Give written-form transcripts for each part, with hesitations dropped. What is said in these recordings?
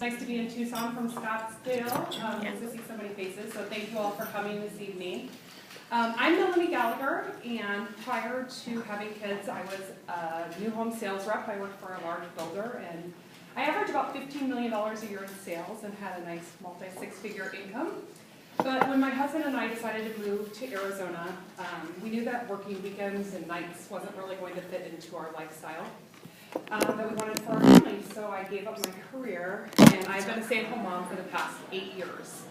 Nice to be in Tucson from Scottsdale. Nice to see so many faces, so thank you all for coming this evening. I'm Melanie Gallagher, and prior to having kids, I was a new home sales rep. I worked for a large builder, and I averaged about $15 million a year in sales and had a nice multi-six-figure income. But when my husband and I decided to move to Arizona, we knew that working weekends and nights wasn't really going to fit into our lifestyle that we wanted for our family. So I gave up my career, and I've been a stay-at-home mom for the past 8 years.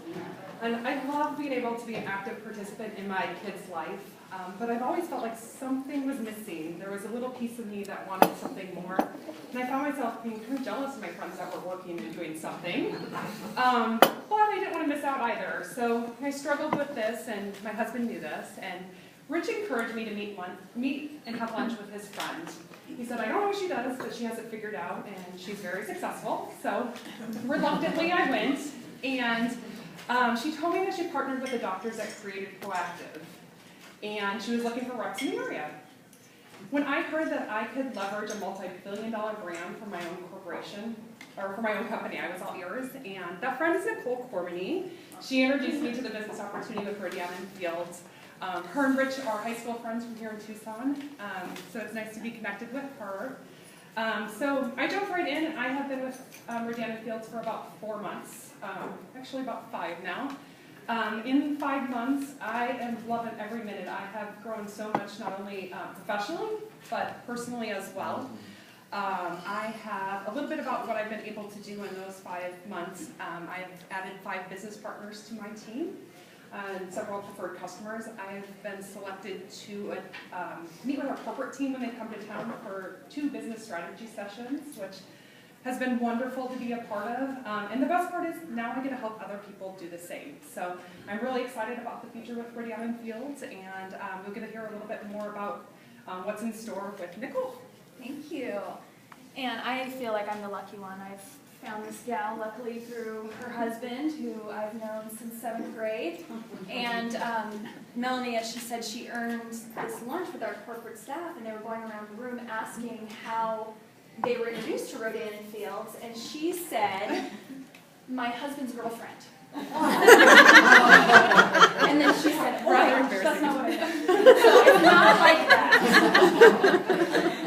And I love being able to be an active participant in my kid's life, but I've always felt like something was missing. There was a little piece of me that wanted something more, and I found myself being kind of jealous of my friends that were working and doing something. But I didn't want to miss out either, so I struggled with this, and my husband knew this, and Rich encouraged me to meet and have lunch with his friend. He said, I don't know what she does, but she has it figured out, and she's very successful. So reluctantly I went, and she told me that she partnered with the doctors that created Proactive, and she was looking for reps in the area. When I heard that I could leverage a multi-billion-dollar brand for my own corporation, or for my own company, I was all ears, and that friend is Nicole Cormany. She introduced me to the business opportunity with Rhodanian Fields. Her and Rich are high school friends from here in Tucson, so it's nice to be connected with her. So I jumped right in, and I have been with Rhodanian Fields for about 4 months, actually about 5 now. In 5 months, I am loving every minute. I have grown so much, not only professionally, but personally as well. I have a little bit about what I've been able to do in those 5 months. I have added 5 business partners to my team. And several preferred customers. I've been selected to meet with our corporate team when they come to town for 2 business strategy sessions, which has been wonderful to be a part of. And the best part is now I get to help other people do the same. So I'm really excited about the future with Rhodanian Fields, and we'll get to hear a little bit more about what's in store with Nicole. Thank you. And I feel like I'm the lucky one. I've found this gal, luckily, through her husband, who I've known since 7th grade. And Melanie, as she said, she earned this lunch with our corporate staff, and they were going around the room asking how they were introduced to Rhodanian Fields, and she said, my husband's girlfriend. And then she said, right, that's not what I meant. So it's not like that.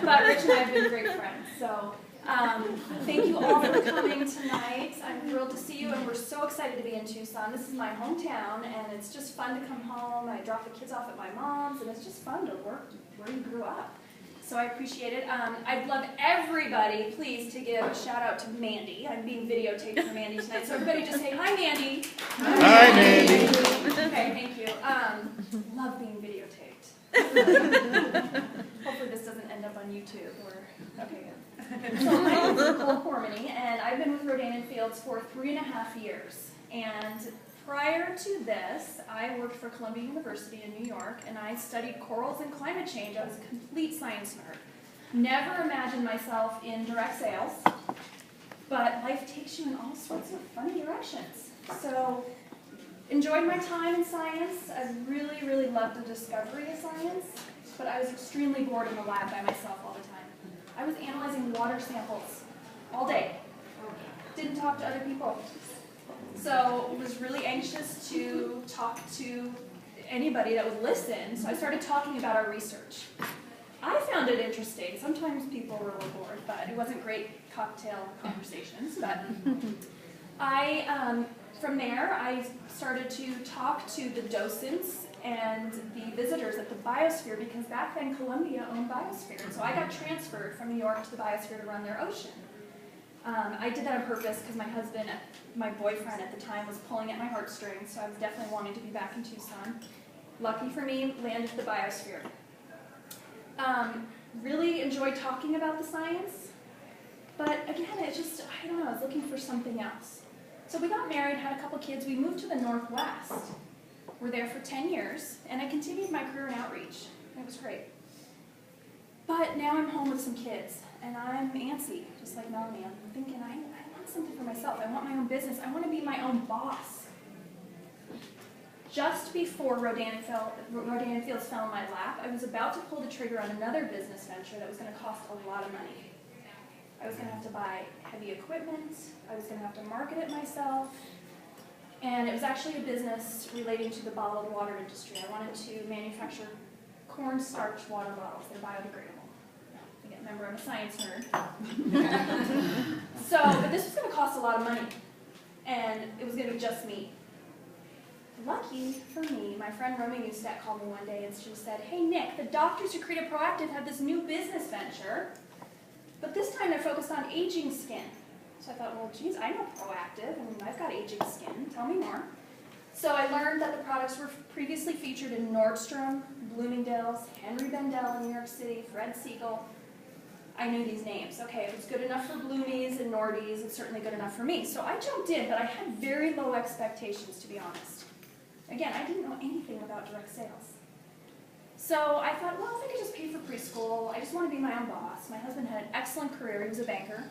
But Rich and I have been great friends, so thank you all for coming tonight. I'm thrilled to see you, and we're so excited to be in Tucson. This is my hometown, and it's just fun to come home. I drop the kids off at my mom's, and it's just fun to work where you grew up. So I appreciate it. I'd love everybody, please, to give a shout out to Mandy. I'm being videotaped for Mandy tonight, so everybody just say, hi, Mandy. Hi, Mandy. Okay, thank you. Love being videotaped. Hopefully this doesn't end up on YouTube. Okay, good. So my name is Nicole Cormany, and I've been with Rhodanian Fields for 3.5 years. And prior to this, I worked for Columbia University in New York, and I studied corals and climate change. I was a complete science nerd. Never imagined myself in direct sales, but life takes you in all sorts of funny directions. So, enjoyed my time in science. I really, really loved the discovery of science, but I was extremely bored in the lab by myself all the time. I was analyzing water samples all day. Didn't talk to other people. So was really anxious to talk to anybody that would listen, so I started talking about our research. I found it interesting. Sometimes people were a little bored, but it wasn't great cocktail conversations. But from there, I started to talk to the docents and the visitors at the Biosphere, because back then Columbia owned Biosphere, and so I got transferred from New York to the Biosphere to run their ocean. I did that on purpose because my husband, my boyfriend at the time, was pulling at my heartstrings, so I was definitely wanting to be back in Tucson. Lucky for me, landed at the Biosphere. Really enjoyed talking about the science, but again, it's just, I don't know, I was looking for something else. So we got married, had a couple kids, we moved to the Northwest. We're there for 10 years, and I continued my career in outreach. It was great. But now I'm home with some kids, and I'm antsy, just like Melanie. I'm thinking, I want something for myself. I want my own business. I want to be my own boss. Just before Rhodanian Fields fell in my lap, I was about to pull the trigger on another business venture that was going to cost a lot of money. I was going to have to buy heavy equipment. I was going to have to market it myself. And it was actually a business relating to the bottled water industry. I wanted to manufacture cornstarch water bottles. They're biodegradable. Again, remember, I'm a science nerd. But this was going to cost a lot of money. And it was going to be just me. Lucky for me, my friend Romy Newstat called me one day and she said, "Hey Nick, the doctors who created Proactive have this new business venture, but this time they're focused on aging skin." So I thought, well, geez, I know Proactive, and I've got aging skin. Tell me more. So I learned that the products were previously featured in Nordstrom, Bloomingdale's, Henry Bendel in New York City, Fred Siegel. I knew these names. Okay, it was good enough for Bloomies and Nordies. It's certainly good enough for me. So I jumped in, but I had very low expectations, to be honest. Again, I didn't know anything about direct sales. So I thought, well, if I could just pay for preschool, I just want to be my own boss. My husband had an excellent career. He was a banker.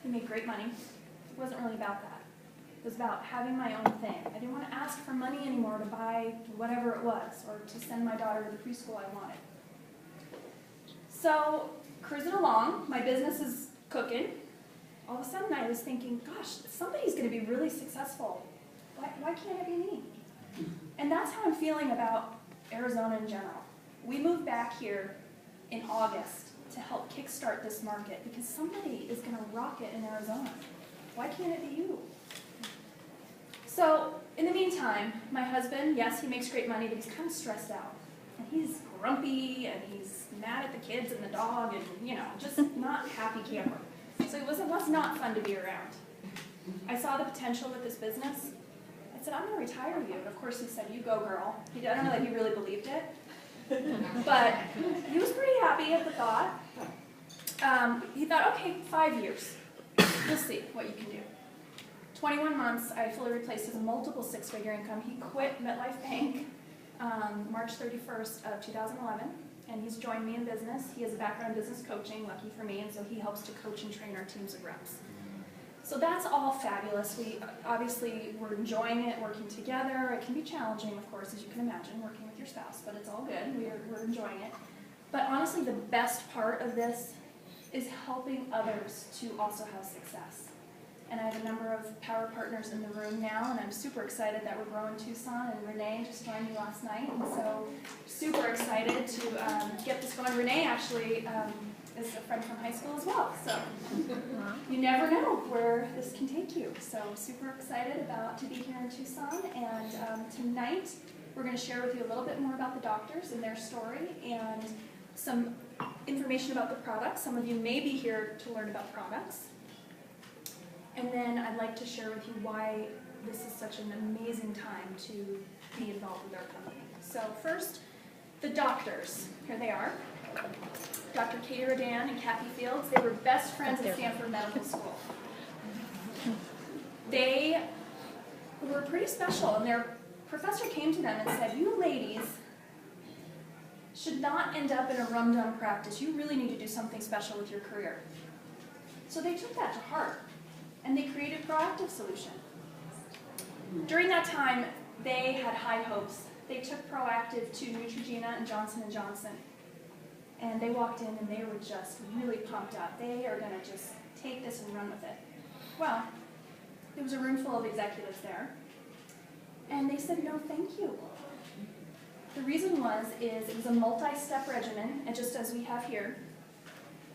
He made great money. It wasn't really about that. It was about having my own thing. I didn't want to ask for money anymore to buy whatever it was or to send my daughter to the preschool I wanted. So, cruising along, my business is cooking. All of a sudden I was thinking, gosh, somebody's going to be really successful. Why can't it be me? And that's how I'm feeling about Arizona in general. We moved back here in August to help kickstart this market because somebody is going to rock it in Arizona. Why can't it be you? So, in the meantime, my husband, yes, he makes great money, but he's kind of stressed out. And he's grumpy, and he's mad at the kids and the dog, and, just not happy camper. So it was not fun to be around. I saw the potential with this business. I said, "I'm going to retire you." And of course he said, "You go, girl." I don't know that he really believed it. But he was pretty happy at the thought. He thought, okay, 5 years. We'll see what you can do. 21 months, I fully replaced his multiple six-figure income. He quit MetLife Bank March 31st of 2011, and he's joined me in business. He has a background in business coaching, lucky for me, and so he helps to coach and train our teams of reps. So that's all fabulous. We're enjoying it, working together. It can be challenging, of course, as you can imagine, working with your spouse, but it's all good. We're enjoying it. But honestly, the best part of this is helping others to also have success. And I have a number of power partners in the room now, and I'm super excited that we're growing Tucson, and Renee just joined me last night, and so super excited to get this going. Renee actually is a friend from high school as well, so you never know where this can take you. So super excited to be here in Tucson, and tonight we're going to share with you a little bit more about the doctors and their story, and some information about the products. Some of you may be here to learn about products. And then I'd like to share with you why this is such an amazing time to be involved with our company. So first, the doctors. Here they are. Dr. Katie Rodan and Kathy Fields. They were best friends at Stanford Medical School. They were pretty special, and their professor came to them and said, "You ladies should not end up in a rum-dum practice. You really need to do something special with your career." So they took that to heart, and they created Proactive Solution. During that time, they had high hopes. They took Proactive to Neutrogena and Johnson & Johnson, and they walked in and they were just really pumped up. They are going to just take this and run with it. Well, there was a room full of executives there, and they said, "No, thank you." The reason it was a multi-step regimen, and just as we have here.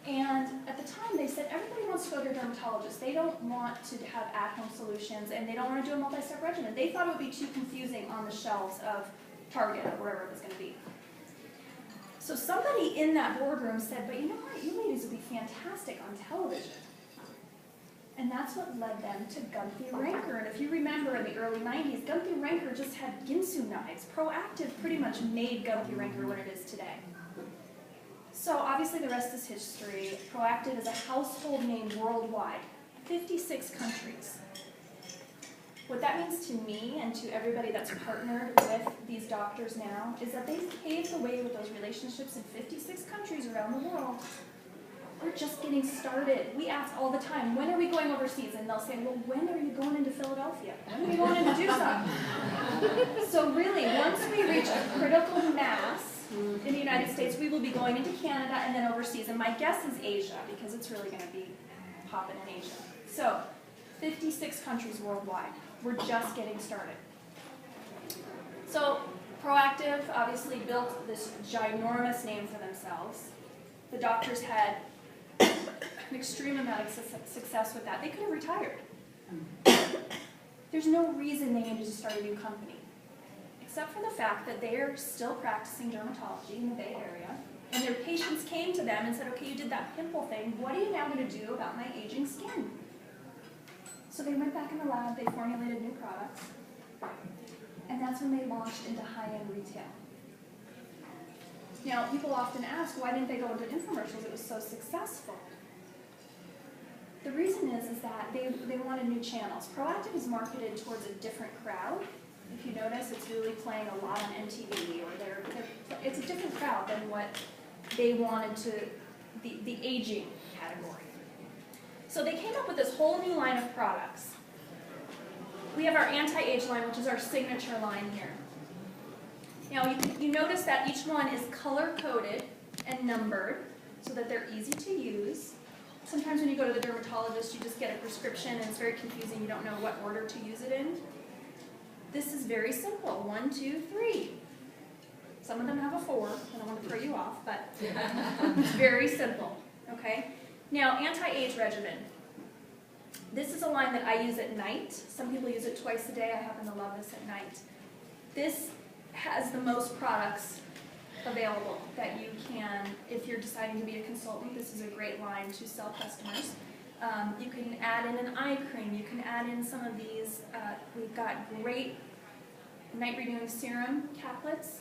And at the time, they said everybody wants to go to a dermatologist. They don't want to have at-home solutions, and they don't want to do a multi-step regimen. They thought it would be too confusing on the shelves of Target or wherever it was going to be. So somebody in that boardroom said, "But you know what? You ladies would be fantastic on television." And that's what led them to Gunther Ranker. And if you remember in the early 90s, Gunther Ranker just had Ginsu knives. Proactive pretty much made Gunther Ranker what it is today. So obviously the rest is history. Proactive is a household name worldwide, 56 countries. What that means to me and to everybody that's partnered with these doctors now is that they've paved the way with those relationships in 56 countries around the world. We're just getting started. We ask all the time, "When are we going overseas?" And they'll say, "Well, when are you going into Philadelphia? When are you going into Tucson?" So really, once we reach a critical mass in the United States. We will be going into Canada and then overseas. And my guess is Asia, because it's really going to be popping in Asia. So, 56 countries worldwide. We're just getting started. So, Proactive obviously built this ginormous name for themselves. The doctors had an extreme amount of success with that. They could have retired. There's no reason they needed to start a new company, except for the fact that they are still practicing dermatology in the Bay Area, and their patients came to them and said, okay, you did that pimple thing, what are you now going to do about my aging skin? So they went back in the lab, they formulated new products, and that's when they launched into high-end retail. Now, people often ask, why didn't they go into infomercials? It was so successful. The reason is that they wanted new channels. Proactive is marketed towards a different crowd. If you notice, it's really playing a lot on MTV, or it's a different crowd than what they wanted to, the aging category. So they came up with this whole new line of products. We have our anti-age line, which is our signature line here. Now, you notice that each one is color-coded and numbered so that they're easy to use. Sometimes when you go to the dermatologist, you just get a prescription and it's very confusing. You don't know what order to use it in. This is very simple. 1, 2, 3. Some of them have a 4. I don't want to throw you off, but it's very simple. Okay? Now, anti-age regimen. This is a line that I use at night. Some people use it twice a day. I happen to love this at night. This has the most products available that you can, if you're deciding to be a consultant, this is a great line to sell customers. You can add in an eye cream. You can add in some of these. We've got great night renewing serum caplets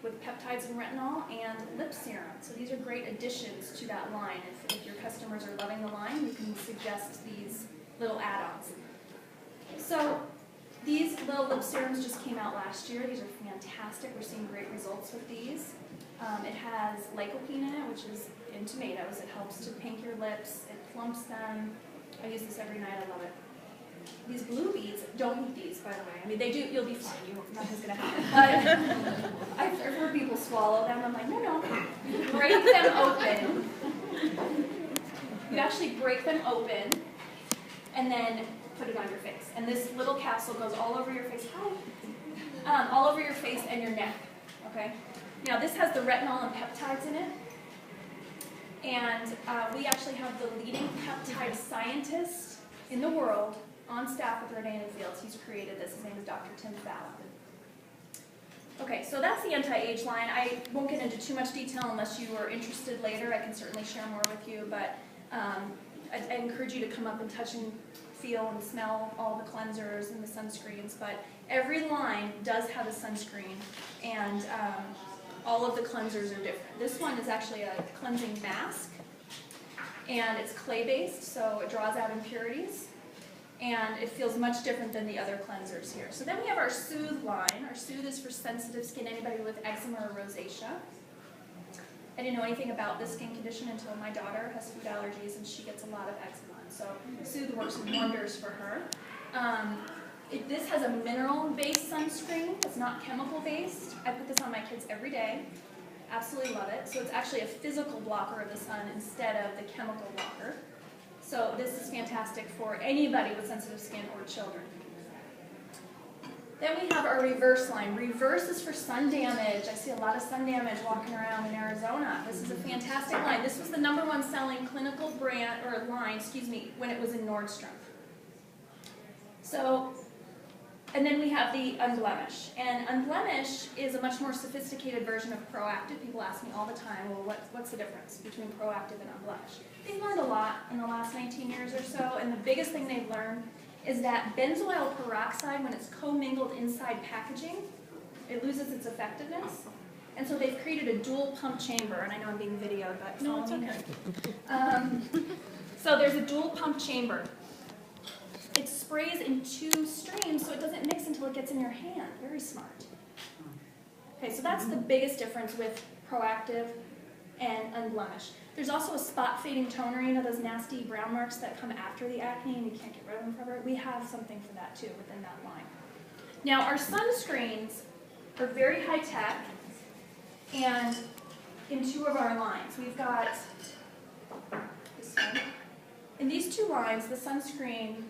with peptides and retinol and lip serum. So these are great additions to that line. If your customers are loving the line, you can suggest these little add-ons. So these little lip serums just came out last year. These are fantastic. We're seeing great results with these. It has lycopene in it, which is in tomatoes. It helps to pink your lips. It plumps them. I use this every night. I love it. These blue beads, don't eat these, by the way. I mean, they do. You'll be fine. Nothing's going to happen. But I've heard people swallow them. I'm like, no. You break them open. You actually break them open and then put it on your face. And this little capsule goes all over your face. Hi. All over your face and your neck. Okay? Now, this has the retinol and peptides in it. And we actually have the leading peptide scientist in the world on staff with Rodan and Fields. He's created this. His name is Dr. Tim Fallon. Okay, so that's the anti-age line. I won't get into too much detail unless you are interested later. I can certainly share more with you, but I encourage you to come up and touch and feel and smell all the cleansers and the sunscreens. But every line does have a sunscreen, and all of the cleansers are different. This one is actually a cleansing mask, and it's clay-based, so it draws out impurities. And it feels much different than the other cleansers here. So then we have our Soothe line. Our Soothe is for sensitive skin, anybody with eczema or rosacea. I didn't know anything about this skin condition until my daughter has food allergies and she gets a lot of eczema. So Soothe works wonders for her. This has a mineral-based sunscreen. It's not chemical-based. I put this on my kids every day. Absolutely love it. So it's actually a physical blocker of the sun instead of the chemical blocker. So this is fantastic for anybody with sensitive skin or children. Then we have our Reverse line. Reverse is for sun damage. I see a lot of sun damage walking around in Arizona. This is a fantastic line. This was the #1 selling clinical brand, or line, when it was in Nordstrom. So, and then we have the Unblemish. And Unblemish is a much more sophisticated version of Proactive. People ask me all the time, well, what's the difference between Proactive and Unblemish? They've learned a lot in the last 19 years or so, and the biggest thing they've learned is that benzoyl peroxide, when it's commingled inside packaging, it loses its effectiveness. And so they've created a dual pump chamber, and I know I'm being videoed, but no, it's okay. So there's a dual pump chamber. It sprays in 2 streams, so it doesn't mix until it gets in your hand. Very smart. Okay, so that's the biggest difference with Proactive and Unblemish. There's also a spot fading toner, you know those nasty brown marks that come after the acne and you can't get rid of them forever? We have something for that too within that line. Now our sunscreens are very high tech, And in 2 of our lines, we've got this one. In these 2 lines, the sunscreen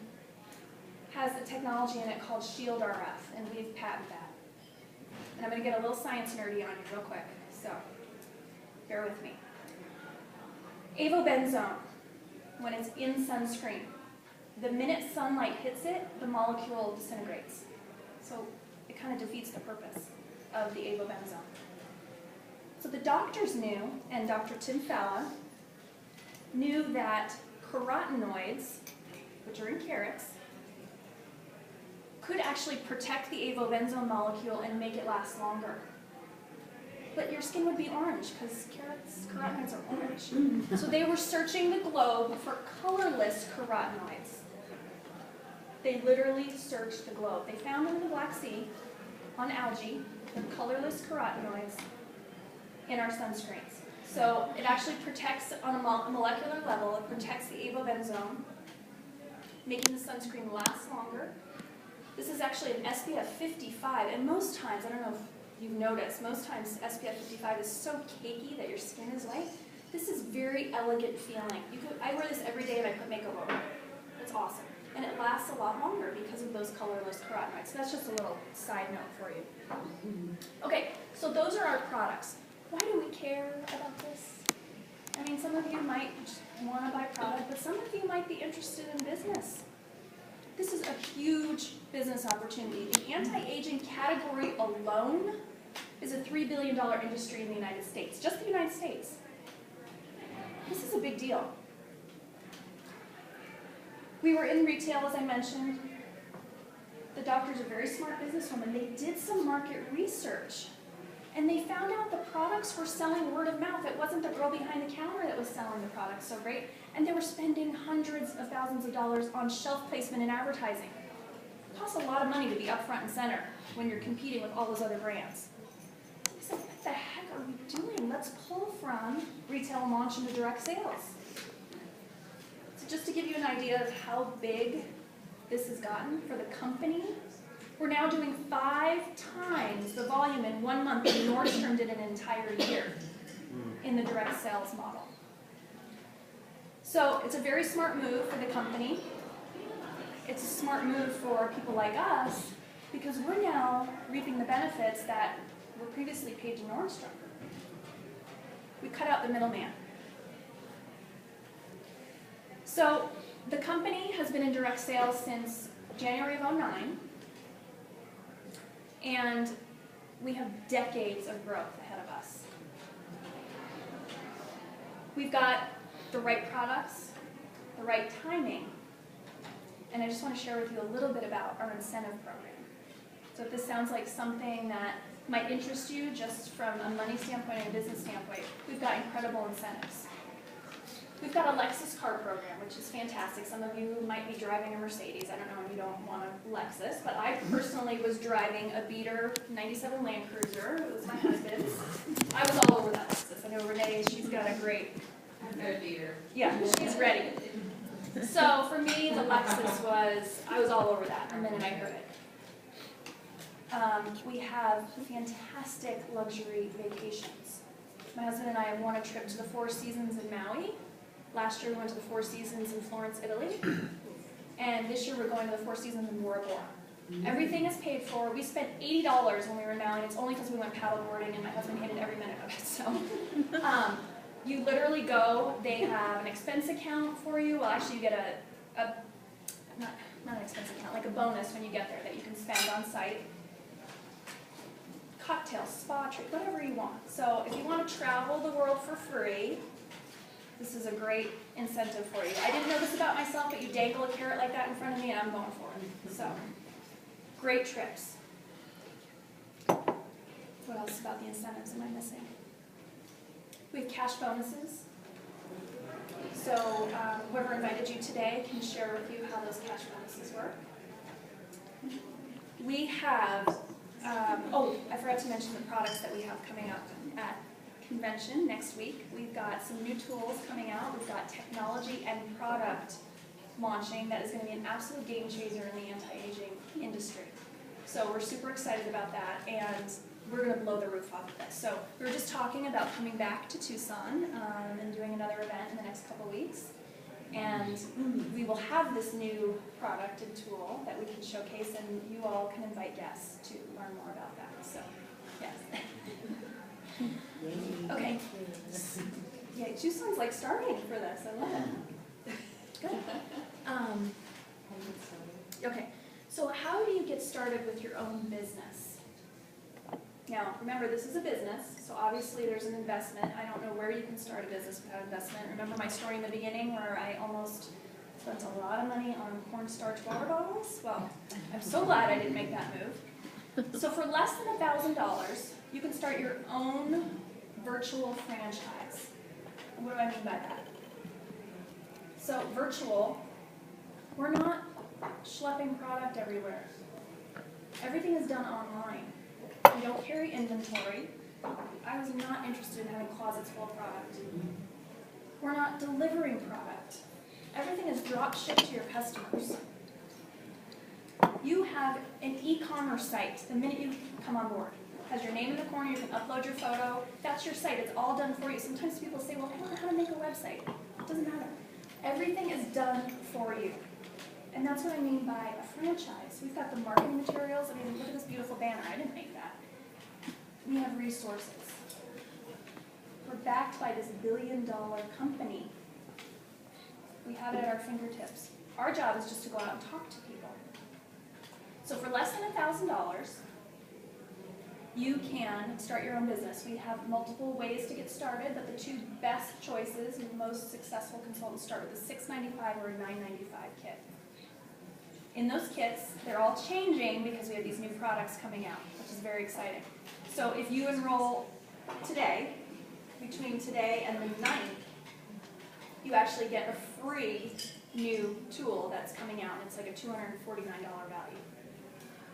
has the technology in it called Shield RF, and we've patented that. And I'm going to get a little science nerdy on you real quick, so bear with me. Avobenzone, when it's in sunscreen, the minute sunlight hits it, the molecule disintegrates. So it kind of defeats the purpose of the avobenzone. So the doctors knew, and Dr. Tim Falla knew that carotenoids, which are in carrots, could actually protect the avobenzone molecule and make it last longer. But your skin would be orange because carotenoids are orange. So they were searching the globe for colorless carotenoids. They literally searched the globe. They found them in the Black Sea on algae, the colorless carotenoids in our sunscreens. So it actually protects on a molecular level, it protects the avobenzone, making the sunscreen last longer. This is actually an SPF 55, and most times, I don't know if you've noticed, most times SPF 55 is so cakey that your skin is white. This is very elegant feeling. I wear this every day and I put makeup over it. It's awesome. And it lasts a lot longer because of those colorless carotenoids. So that's just a little side note for you. Okay, so those are our products. Why do we care about this? I mean, some of you might want to buy product, but some of you might be interested in business. This is a huge business opportunity. The anti-aging category alone is a $3 billion industry in the United States, just the United States. This is a big deal. We were in retail, as I mentioned. The doctors are very smart businesswomen. They did some market research, and they found out the products were selling word of mouth. It wasn't the girl behind the counter that was selling the products so great, and they were spending hundreds of thousands of dollars on shelf placement and advertising. It costs a lot of money to be up front and center when you're competing with all those other brands. I said, what the heck are we doing? Let's pull from retail and launch into direct sales. So just to give you an idea of how big this has gotten for the company, we're now doing 5 times the volume in 1 month that Nordstrom did an entire year in the direct sales model. So it's a very smart move for the company. It's a smart move for people like us because we're now reaping the benefits that were previously paid to Nordstrom. We cut out the middleman. So the company has been in direct sales since January of 2009. And we have decades of growth ahead of us. We've got the right products, the right timing, and I just want to share with you a little bit about our incentive program. So if this sounds like something that might interest you just from a money standpoint and a business standpoint, we've got incredible incentives. We've got a Lexus car program, which is fantastic. Some of you might be driving a Mercedes. I don't know if you don't want a Lexus, but I personally was driving a beater 97 Land Cruiser. It was my husband's. I was all over that Lexus. I know Renee, she's got a great beater. Yeah, she's ready. So for me, the Lexus was, I was all over that the minute I heard it. We have fantastic luxury vacations. My husband and I have won a trip to the Four Seasons in Maui. Last year we went to the Four Seasons in Florence, Italy. And this year we're going to the Four Seasons in Bora Bora. Everything is paid for. We spent $80 when we were in Maui, and it's only because we went paddleboarding and my husband hated every minute of it. So you literally go, they have an expense account for you. Well, actually you get not an expense account, like a bonus when you get there that you can spend on site. Cocktails, spa trip, whatever you want. So if you want to travel the world for free, this is a great incentive for you. I didn't know this about myself, but you dangle a carrot like that in front of me and I'm going for it. So, great trips. What else about the incentives am I missing? We have cash bonuses. So whoever invited you today can share with you how those cash bonuses work. We have I forgot to mention the products that we have coming up at convention next week. We've got some new tools coming out. We've got technology and product launching that is going to be an absolute game changer in the anti-aging industry. So we're super excited about that. And we're going to blow the roof off of this. So we were just talking about coming back to Tucson and doing another event in the next couple weeks. And we will have this new product and tool that we can showcase, and you all can invite guests to learn more about that. So, yes. Okay. Yeah, Tucson's like starting for this. I love it. Good. Okay. So how do you get started with your own business? Now, remember, this is a business, so obviously there's an investment. I don't know where you can start a business without investment. Remember my story in the beginning where I almost spent a lot of money on cornstarch water bottles? Well, I'm so glad I didn't make that move. So for less than $1,000, you can start your own virtual franchise. What do I mean by that? So virtual, we're not schlepping product everywhere. Everything is done online. We don't carry inventory. I was not interested in having closets full of product. We're not delivering product. Everything is drop shipped to your customers. You have an e-commerce site the minute you come on board. It has your name in the corner, you can upload your photo. That's your site, it's all done for you. Sometimes people say, well, I don't know how to make a website. It doesn't matter. Everything is done for you. And that's what I mean by a franchise. We've got the marketing materials. I mean, look at this beautiful banner. I didn't make that. We have resources. We're backed by this billion-dollar company. We have it at our fingertips. Our job is just to go out and talk to people. So for less than $1,000, you can start your own business. We have multiple ways to get started, but the two best choices, and most successful consultants start with a $695 or a $995 kit. In those kits, they're all changing because we have these new products coming out, which is very exciting. So if you enroll today, between today and the 9th, you actually get a free new tool that's coming out. It's like a $249 value.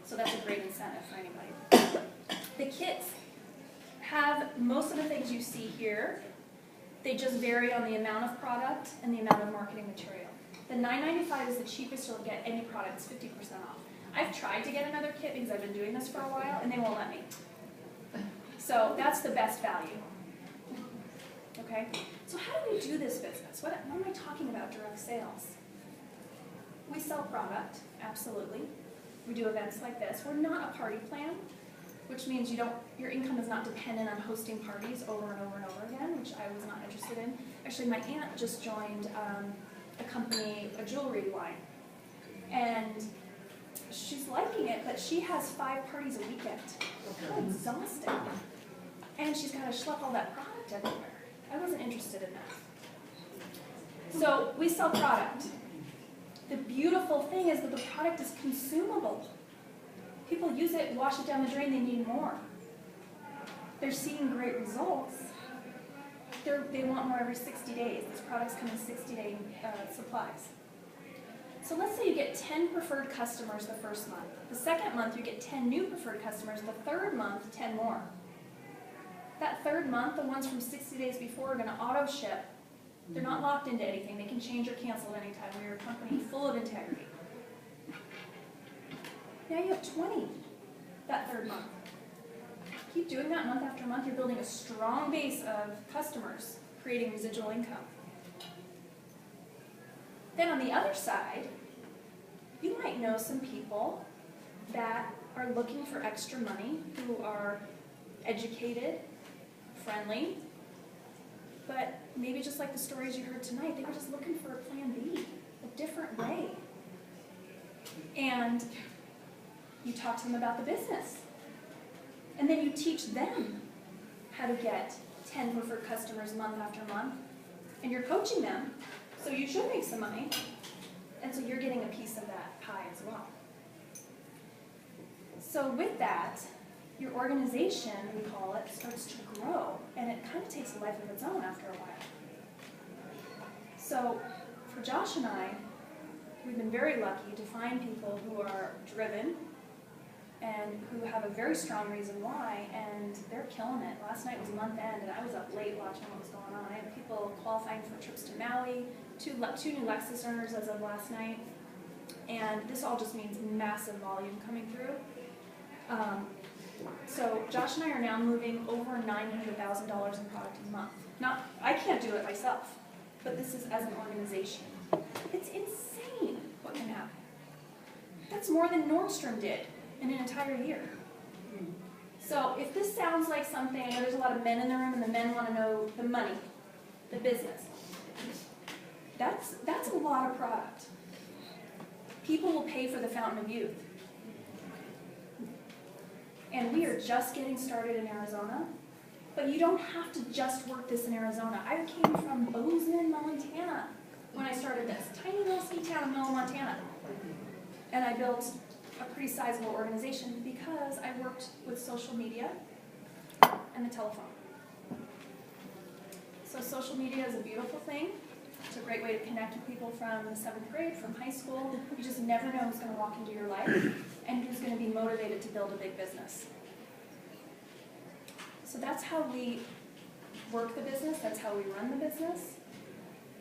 So that's a great incentive for anybody. The kits have most of the things you see here. They just vary on the amount of product and the amount of marketing material. The $995 is the cheapest you'll get any product. It's 50% off. I've tried to get another kit because I've been doing this for a while, and they won't let me. So that's the best value. Okay? So how do we do this business? What am I talking about direct sales? We sell product, absolutely. We do events like this. We're not a party plan, which means your income is not dependent on hosting parties over and over and over again, which I was not interested in. Actually, my aunt just joined a company, a jewelry line, and she's liking it, but she has 5 parties a weekend. How exhausting. And she's got to schlep all that product everywhere. I wasn't interested in that. So we sell product. The beautiful thing is that the product is consumable. People use it, wash it down the drain, they need more. They're seeing great results. They want more every 60 days. These products come in 60-day supplies. So let's say you get 10 preferred customers the first month. The second month, you get 10 new preferred customers. The third month, 10 more. That third month, the ones from 60 days before are going to auto-ship. They're not locked into anything. They can change or cancel at any time. We're a company full of integrity. Now you have 20 that third month. Keep doing that month after month. You're building a strong base of customers, creating residual income. Then on the other side, you might know some people that are looking for extra money, who are educated, friendly, but maybe just like the stories you heard tonight, they were just looking for a plan B, a different way. And you talk to them about the business. And then you teach them how to get 10 preferred customers month after month. And you're coaching them, so you should make some money. And so you're getting a piece of that pie as well. So with that, your organization, we call it, starts to grow. And it kind of takes a life of its own after a while. So for Josh and I, we've been very lucky to find people who are driven and who have a very strong reason why, and they're killing it. Last night was month end, and I was up late watching what was going on. I had people qualifying for trips to Maui, two new Lexus earners as of last night, and this all just means massive volume coming through. So Josh and I are now moving over $900,000 in product a month. I can't do it myself, but this is as an organization. It's insane what can happen. That's more than Nordstrom did in an entire year. So if this sounds like something, I know there's a lot of men in the room and the men want to know the money, the business. That's a lot of product. People will pay for the Fountain of Youth. And we are just getting started in Arizona, but you don't have to just work this in Arizona. I came from Bozeman, Montana when I started this, tiny little ski town in Miller, Montana. And I built a pretty sizable organization because I worked with social media and the telephone. So social media is a beautiful thing. It's a great way to connect with people from the 7th grade, from high school. You just never know who's going to walk into your life and who's going to be motivated to build a big business. So that's how we work the business, that's how we run the business.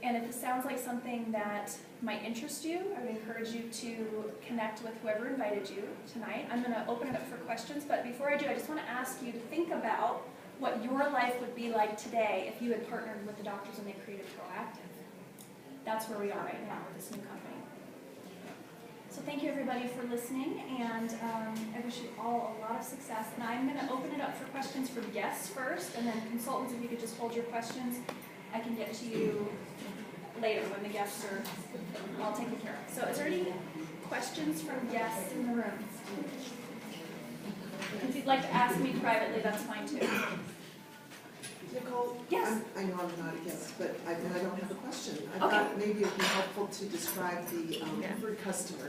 And if it sounds like something that might interest you, I would encourage you to connect with whoever invited you tonight. I'm going to open it up for questions, but before I do, I just want to ask you to think about what your life would be like today if you had partnered with the doctors and they created Proactive. That's where we are right now with this new company. So thank you everybody for listening, and I wish you all a lot of success. And I'm going to open it up for questions from guests first, and then consultants, if you could just hold your questions, I can get to you later when the guests are all taken care of. So is there any questions from guests in the room? If you'd like to ask me privately, that's fine too. Nicole? Yes. I know I'm not a guest, but I don't have a question. I thought maybe it would be helpful to describe the preferred customer.